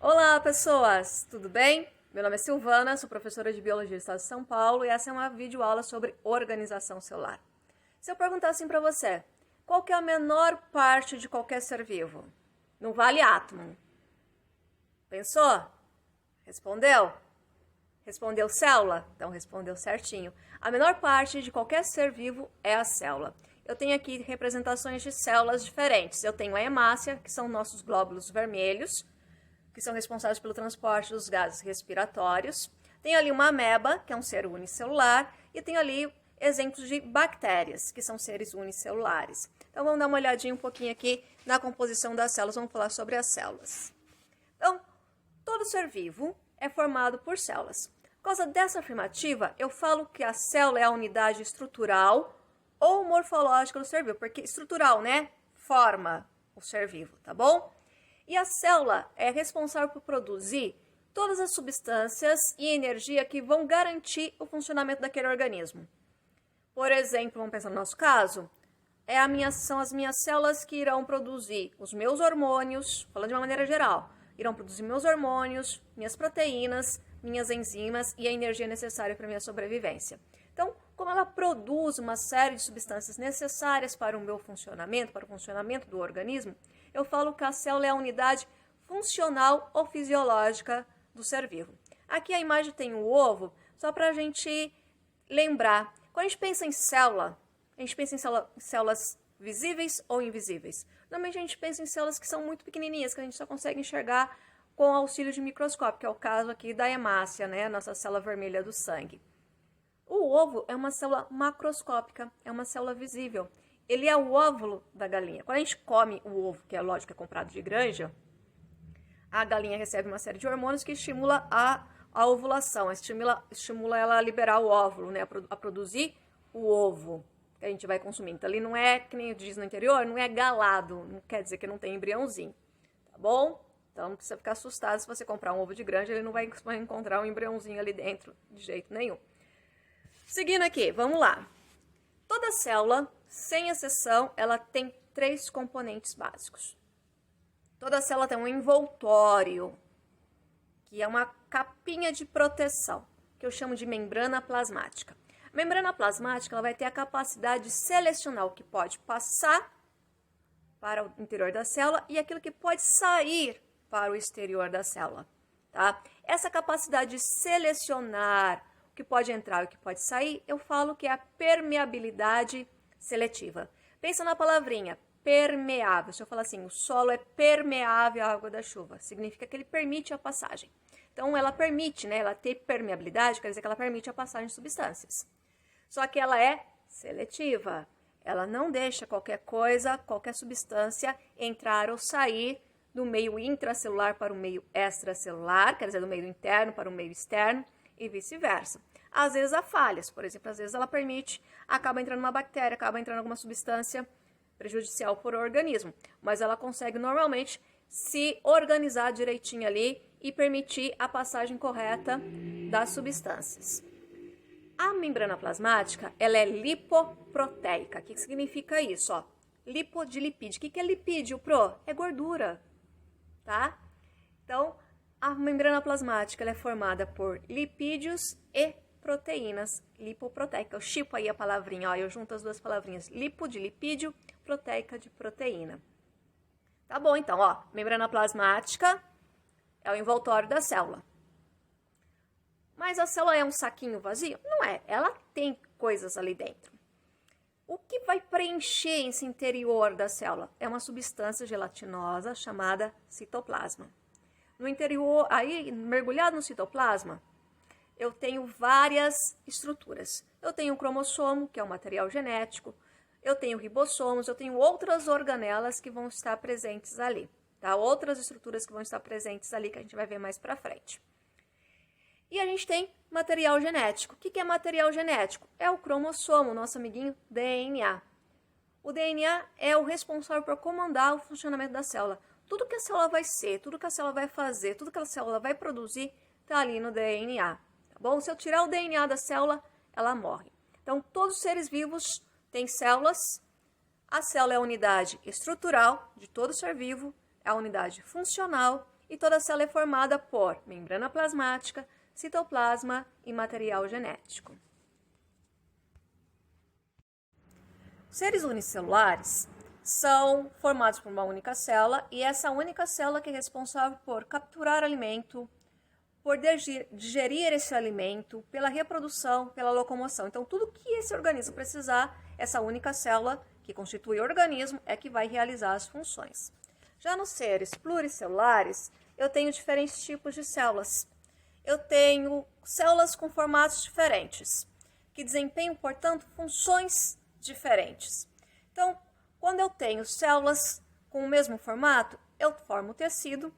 Olá, pessoas! Tudo bem? Meu nome é Silvana, sou professora de Biologia do Estado de São Paulo e essa é uma videoaula sobre organização celular. Se eu perguntar assim para você, qual que é a menor parte de qualquer ser vivo? Não vale átomo. Pensou? Respondeu? Respondeu célula? Então respondeu certinho. A menor parte de qualquer ser vivo é a célula. Eu tenho aqui representações de células diferentes. Eu tenho a hemácia, que são nossos glóbulos vermelhos, que são responsáveis pelo transporte dos gases respiratórios. Tem ali uma ameba, que é um ser unicelular, e tem ali exemplos de bactérias, que são seres unicelulares. Então vamos dar uma olhadinha um pouquinho aqui na composição das células, vamos falar sobre as células. Então, todo ser vivo é formado por células. Por causa dessa afirmativa, eu falo que a célula é a unidade estrutural ou morfológica do ser vivo, porque estrutural, né, forma o ser vivo, tá bom? E a célula é responsável por produzir todas as substâncias e energia que vão garantir o funcionamento daquele organismo. Por exemplo, vamos pensar no nosso caso, são as minhas células que irão produzir os meus hormônios, falando de uma maneira geral, irão produzir meus hormônios, minhas proteínas, minhas enzimas e a energia necessária para a minha sobrevivência. Então, como ela produz uma série de substâncias necessárias para o meu funcionamento, para o funcionamento do organismo, eu falo que a célula é a unidade funcional ou fisiológica do ser vivo. Aqui a imagem tem o ovo, só para a gente lembrar. Quando a gente pensa em célula, a gente pensa em células visíveis ou invisíveis. Normalmente a gente pensa em células que são muito pequenininhas, que a gente só consegue enxergar com auxílio de microscópio, que é o caso aqui da hemácia, né? Nossa célula vermelha do sangue. O ovo é uma célula macroscópica, é uma célula visível. Ele é o óvulo da galinha. Quando a gente come o ovo, que é lógico que é comprado de granja, a galinha recebe uma série de hormônios que estimula a ovulação, estimula ela a liberar o óvulo, né? A produzir o ovo que a gente vai consumir. Então, ele não é, que nem diz no interior, não é galado, não quer dizer que não tem embriãozinho, tá bom? Então, não precisa ficar assustado se você comprar um ovo de granja, ele não vai encontrar um embriãozinho ali dentro de jeito nenhum. Seguindo aqui, vamos lá. Toda célula, sem exceção, ela tem 3 componentes básicos. Toda célula tem um envoltório, que é uma capinha de proteção, que eu chamo de membrana plasmática. A membrana plasmática ela vai ter a capacidade de selecionar o que pode passar para o interior da célula e aquilo que pode sair para o exterior da célula, tá? Essa capacidade de selecionar o que pode entrar e o que pode sair, eu falo que é a permeabilidade seletiva. Pensa na palavrinha permeável. Se eu falar assim, o solo é permeável à água da chuva, significa que ele permite a passagem. Então, ela permite, né? Ela ter permeabilidade, quer dizer que ela permite a passagem de substâncias. Só que ela é seletiva. Ela não deixa qualquer coisa, qualquer substância entrar ou sair do meio intracelular para o meio extracelular, quer dizer, do meio interno para o meio externo e vice-versa. Às vezes há falhas, por exemplo, às vezes ela permite, acaba entrando uma bactéria, acaba entrando alguma substância prejudicial para o organismo, mas ela consegue normalmente se organizar direitinho ali e permitir a passagem correta das substâncias. A membrana plasmática, ela é lipoproteica. O que significa isso? Ó, lipo de lipídio. O que é lipídio, pro? É gordura, tá? Então, a membrana plasmática ela é formada por lipídios e proteínas lipoproteica. Eu chipo aí a palavrinha, ó, eu junto as duas palavrinhas. Lipo de lipídio, proteica de proteína. Tá bom, então, ó, membrana plasmática é o envoltório da célula. Mas a célula é um saquinho vazio? Não é, ela tem coisas ali dentro. O que vai preencher esse interior da célula? É uma substância gelatinosa chamada citoplasma. No interior, aí mergulhado no citoplasma, eu tenho várias estruturas. Eu tenho o cromossomo, que é o material genético, eu tenho ribossomos, eu tenho outras organelas que vão estar presentes ali, tá? Outras estruturas que vão estar presentes ali que a gente vai ver mais pra frente. E a gente tem material genético. O que é material genético? É o cromossomo, nosso amiguinho DNA. O DNA é o responsável por comandar o funcionamento da célula. Tudo que a célula vai ser, tudo que a célula vai fazer, tudo que a célula vai produzir, está ali no DNA. Tá bom? Se eu tirar o DNA da célula, ela morre. Então, todos os seres vivos têm células. A célula é a unidade estrutural de todo ser vivo, é a unidade funcional e toda célula é formada por membrana plasmática, citoplasma e material genético. Os seres unicelulares são formados por uma única célula e essa única célula que é responsável por capturar alimento, por digerir esse alimento, pela reprodução, pela locomoção. Então, tudo que esse organismo precisar, essa única célula que constitui o organismo é que vai realizar as funções. Já nos seres pluricelulares, eu tenho diferentes tipos de células. Eu tenho células com formatos diferentes, que desempenham, portanto, funções diferentes. Então, quando eu tenho células com o mesmo formato, eu formo tecido.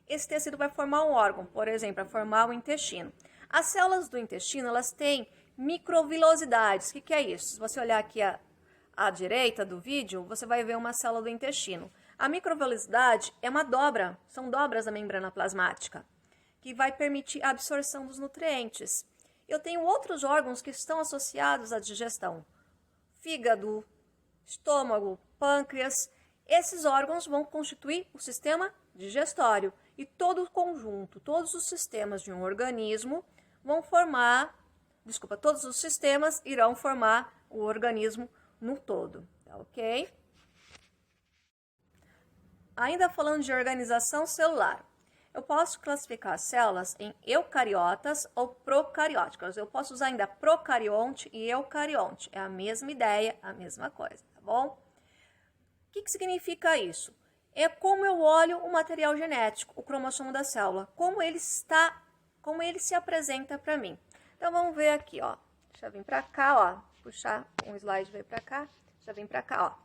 Esse tecido vai formar um órgão, por exemplo, vai formar o intestino. As células do intestino, elas têm microvilosidades. O que é isso? Se você olhar aqui à direita do vídeo, você vai ver uma célula do intestino. A microvilosidade é uma dobra, são dobras da membrana plasmática, que vai permitir a absorção dos nutrientes. Eu tenho outros órgãos que estão associados à digestão. Fígado, estômago, pâncreas. Esses órgãos vão constituir o sistema digestório. E todo o conjunto, todos os sistemas de um organismo vão formar, todos os sistemas irão formar o organismo no todo, tá ok? Ainda falando de organização celular, eu posso classificar as células em eucariotas ou procarióticas. Eu posso usar ainda procarionte e eucarionte, é a mesma ideia, a mesma coisa, tá bom? O que significa isso? É como eu olho o material genético, o cromossomo da célula, como ele se apresenta para mim. Então, vamos ver aqui, ó. Deixa eu vir para cá, ó. Puxar um slide, veio para cá. Deixa eu vir para cá, ó.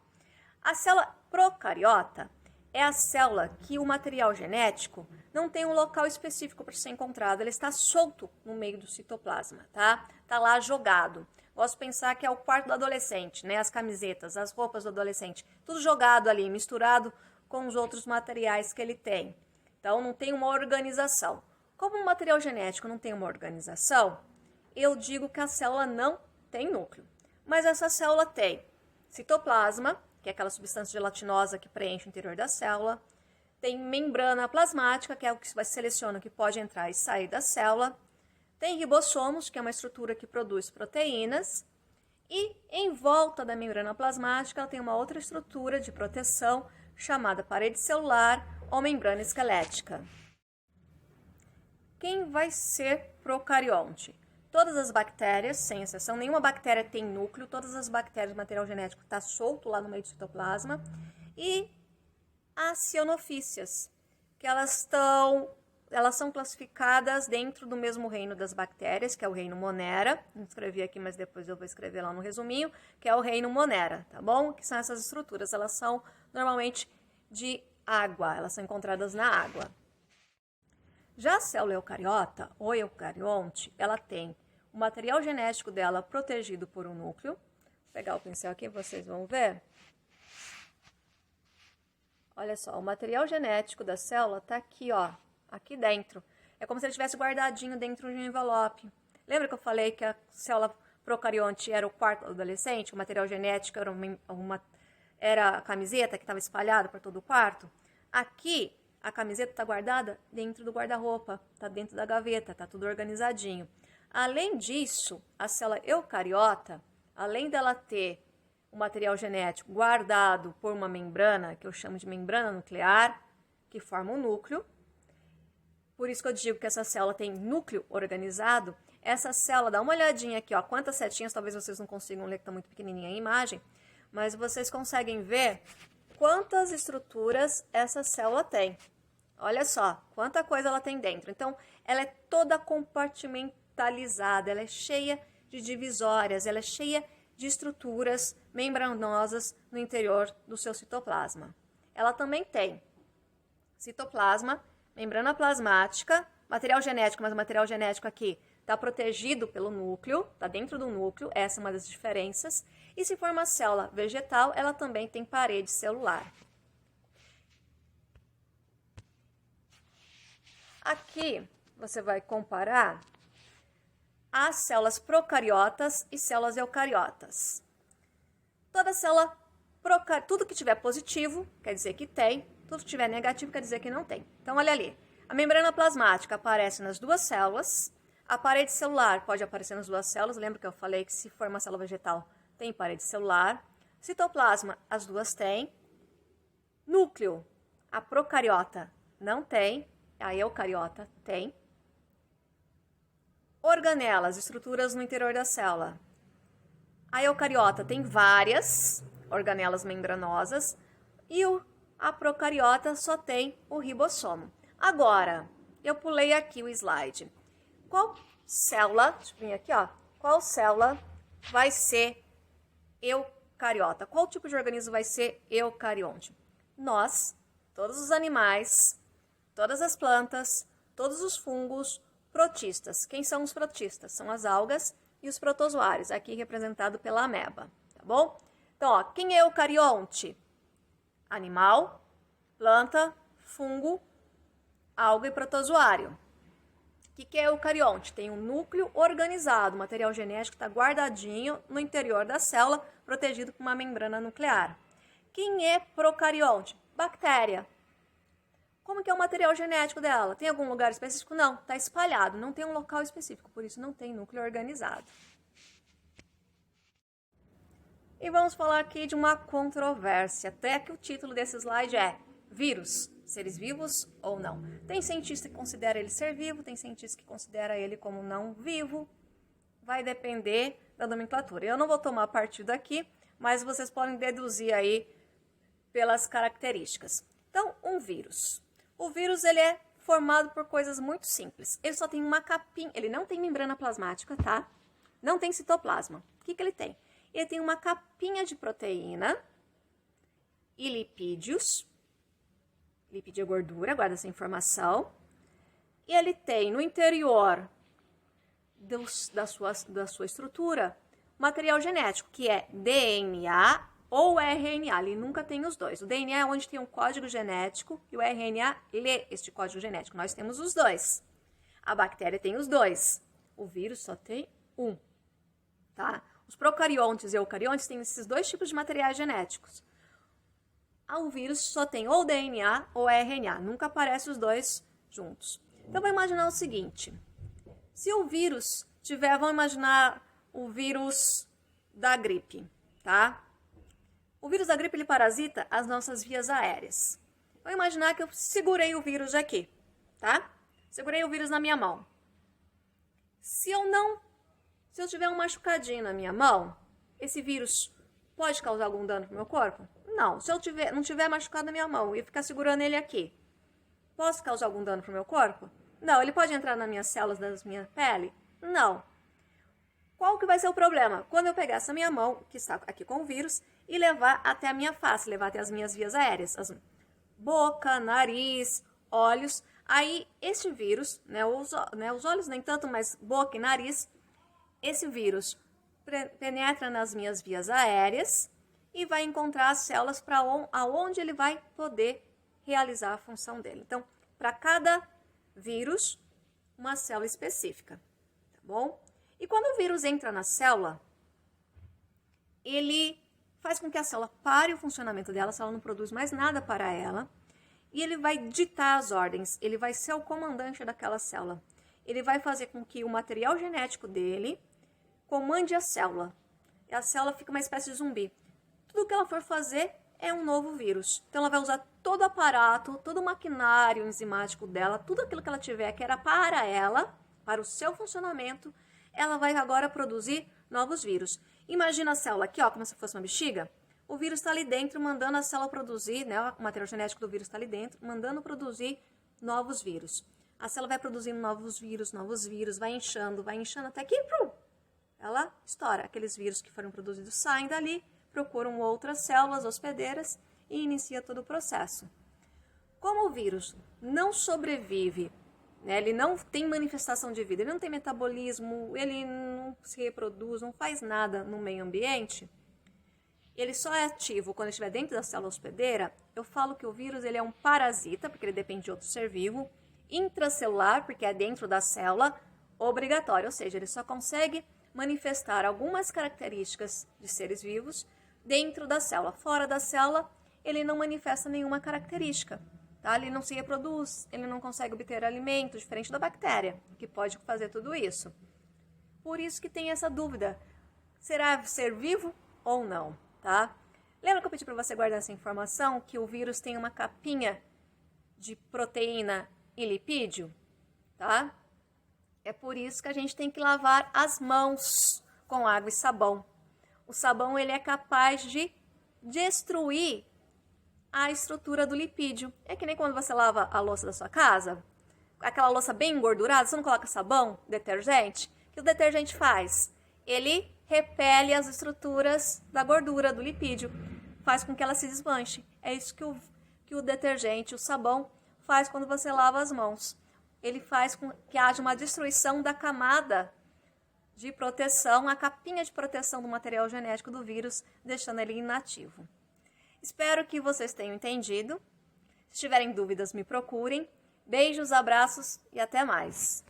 A célula procariota é a célula que o material genético não tem um local específico para ser encontrado. Ele está solto no meio do citoplasma, tá? Tá lá jogado. Gosto de pensar que é o quarto do adolescente, né? As camisetas, as roupas do adolescente, tudo jogado ali, misturado com os outros materiais que ele tem. Então, não tem uma organização. Como o material genético não tem uma organização, eu digo que a célula não tem núcleo. Mas essa célula tem citoplasma, que é aquela substância gelatinosa que preenche o interior da célula. Tem membrana plasmática, que é o que se seleciona que pode entrar e sair da célula. Tem ribossomos, que é uma estrutura que produz proteínas. E em volta da membrana plasmática, ela tem uma outra estrutura de proteção chamada parede celular ou membrana esquelética. Quem vai ser procarionte? Todas as bactérias, sem exceção, nenhuma bactéria tem núcleo, todas as bactérias do material genético está solto lá no meio do citoplasma. E as cianofícias, que elas são classificadas dentro do mesmo reino das bactérias, que é o reino Monera. Não escrevi aqui, mas depois eu vou escrever lá no resuminho, que é o reino Monera, tá bom? Que são essas estruturas, elas são normalmente de água, elas são encontradas na água. Já a célula eucariota, ou eucarionte, ela tem o material genético dela protegido por um núcleo. Vou pegar o pincel aqui, vocês vão ver. Olha só, o material genético da célula está aqui, ó, aqui dentro. É como se ele estivesse guardadinho dentro de um envelope. Lembra que eu falei que a célula procarionte era o quarto adolescente? O material genético era a camiseta que estava espalhada por todo o quarto? Aqui, a camiseta está guardada dentro do guarda-roupa, está dentro da gaveta, está tudo organizadinho. Além disso, a célula eucariota, além dela ter o material genético guardado por uma membrana, que eu chamo de membrana nuclear, que forma um núcleo, por isso que eu digo que essa célula tem núcleo organizado. Essa célula, dá uma olhadinha aqui, ó, quantas setinhas, talvez vocês não consigam ler, que está muito pequenininha a imagem, mas vocês conseguem ver quantas estruturas essa célula tem. Olha só, quanta coisa ela tem dentro. Então, ela é toda compartimentalizada, ela é cheia de divisórias, ela é cheia de estruturas membranosas no interior do seu citoplasma. Ela também tem citoplasma, membrana plasmática, material genético, mas o material genético aqui está protegido pelo núcleo, está dentro do núcleo, essa é uma das diferenças. E se for uma célula vegetal, ela também tem parede celular. Aqui você vai comparar as células procariotas e células eucariotas. Toda célula tudo que tiver positivo, quer dizer que tem, Tudo que tiver negativo quer dizer que não tem. Então, olha ali. A membrana plasmática aparece nas duas células. A parede celular pode aparecer nas duas células. Lembra que eu falei que se for uma célula vegetal, tem parede celular. Citoplasma, as duas têm. Núcleo, a procariota não tem. A eucariota tem. Organelas, estruturas no interior da célula. A eucariota tem várias organelas membranosas e a procariota só tem o ribossomo. Agora, eu pulei aqui o slide. Qual célula, deixa eu vir aqui, ó, qual célula vai ser eucariota? Qual tipo de organismo vai ser eucarionte? Nós, todos os animais, todas as plantas, todos os fungos, protistas. Quem são os protistas? São as algas e os protozoários, aqui representado pela ameba, tá bom? Então, ó, quem é eucarionte? Animal, planta, fungo, alga e protozoário. O que é eucarionte? Tem um núcleo organizado, o material genético está guardadinho no interior da célula, protegido por uma membrana nuclear. Quem é procarionte? Bactéria. Como que é o material genético dela? Tem algum lugar específico? Não, está espalhado, não tem um local específico, por isso não tem núcleo organizado. E vamos falar aqui de uma controvérsia, até que o título desse slide é Vírus, seres vivos ou não? Tem cientista que considera ele ser vivo, tem cientista que considera ele como não vivo, vai depender da nomenclatura. Eu não vou tomar partido aqui, mas vocês podem deduzir aí pelas características. Então, um vírus. O vírus ele é formado por coisas muito simples. Ele só tem uma capinha, ele não tem membrana plasmática, tá? Não tem citoplasma. O que ele tem? Ele tem uma capinha de proteína e lipídios. Lipídio é gordura, guarda essa informação. E ele tem no interior da sua estrutura material genético, que é DNA ou RNA. Ele nunca tem os dois. O DNA é onde tem um código genético e o RNA lê este código genético. Nós temos os dois. A bactéria tem os dois. O vírus só tem um, tá? Os procariontes e eucariontes têm esses dois tipos de materiais genéticos. O vírus só tem ou DNA ou RNA, nunca aparece os dois juntos. Então, vamos imaginar o seguinte. Se o vírus tiver, vamos imaginar o vírus da gripe, tá? O vírus da gripe, ele parasita as nossas vias aéreas. Vamos imaginar que eu segurei o vírus aqui, tá? Segurei o vírus na minha mão. Se eu tiver um machucadinho na minha mão, esse vírus pode causar algum dano pro meu corpo? Não. Se eu não tiver machucado na minha mão e ficar segurando ele aqui, posso causar algum dano pro meu corpo? Não. Ele pode entrar nas minhas células, da minha pele? Não. Qual que vai ser o problema? Quando eu pegar essa minha mão, que está aqui com o vírus, e levar até a minha face, levar até as minhas vias aéreas, boca, nariz, olhos, aí esse vírus, os olhos nem tanto, mas boca e nariz, esse vírus penetra nas minhas vias aéreas e vai encontrar as células para aonde ele vai poder realizar a função dele. Então, para cada vírus, uma célula específica, tá bom? E quando o vírus entra na célula, ele faz com que a célula pare o funcionamento dela, a célula não produz mais nada para ela, e ele vai ditar as ordens, ele vai ser o comandante daquela célula. Ele vai fazer com que o material genético dele comande a célula. E a célula fica uma espécie de zumbi. Tudo que ela for fazer é um novo vírus. Então, ela vai usar todo o aparato, todo o maquinário enzimático dela, tudo aquilo que ela tiver que era para ela, para o seu funcionamento, ela vai agora produzir novos vírus. Imagina a célula aqui, ó, como se fosse uma bexiga. O vírus está ali dentro, mandando a célula produzir, o material genético do vírus está ali dentro, mandando produzir novos vírus. A célula vai produzindo novos vírus, vai inchando até que ela estoura. Aqueles vírus que foram produzidos saem dali, procuram outras células hospedeiras e inicia todo o processo. Como o vírus não sobrevive, ele não tem manifestação de vida, ele não tem metabolismo, ele não se reproduz, não faz nada no meio ambiente, ele só é ativo quando estiver dentro da célula hospedeira. Eu falo que o vírus ele é um parasita, porque ele depende de outro ser vivo, intracelular, porque é dentro da célula, obrigatório, ou seja, ele só consegue manifestar algumas características de seres vivos dentro da célula. Fora da célula, ele não manifesta nenhuma característica. Tá? Ele não se reproduz, ele não consegue obter alimento, diferente da bactéria, que pode fazer tudo isso. Por isso que tem essa dúvida, será ser vivo ou não? Tá? Lembra que eu pedi para você guardar essa informação, que o vírus tem uma capinha de proteína e lipídio? Tá? É por isso que a gente tem que lavar as mãos com água e sabão. O sabão ele é capaz de destruir a estrutura do lipídio. É que nem quando você lava a louça da sua casa, aquela louça bem engordurada, você não coloca sabão, detergente? O que o detergente faz? Ele repele as estruturas da gordura, do lipídio, faz com que ela se desmanche. É isso que o detergente, o sabão, faz quando você lava as mãos. Ele faz com que haja uma destruição da camada de proteção, a capinha de proteção do material genético do vírus, deixando ele inativo. Espero que vocês tenham entendido. Se tiverem dúvidas, me procurem. Beijos, abraços e até mais.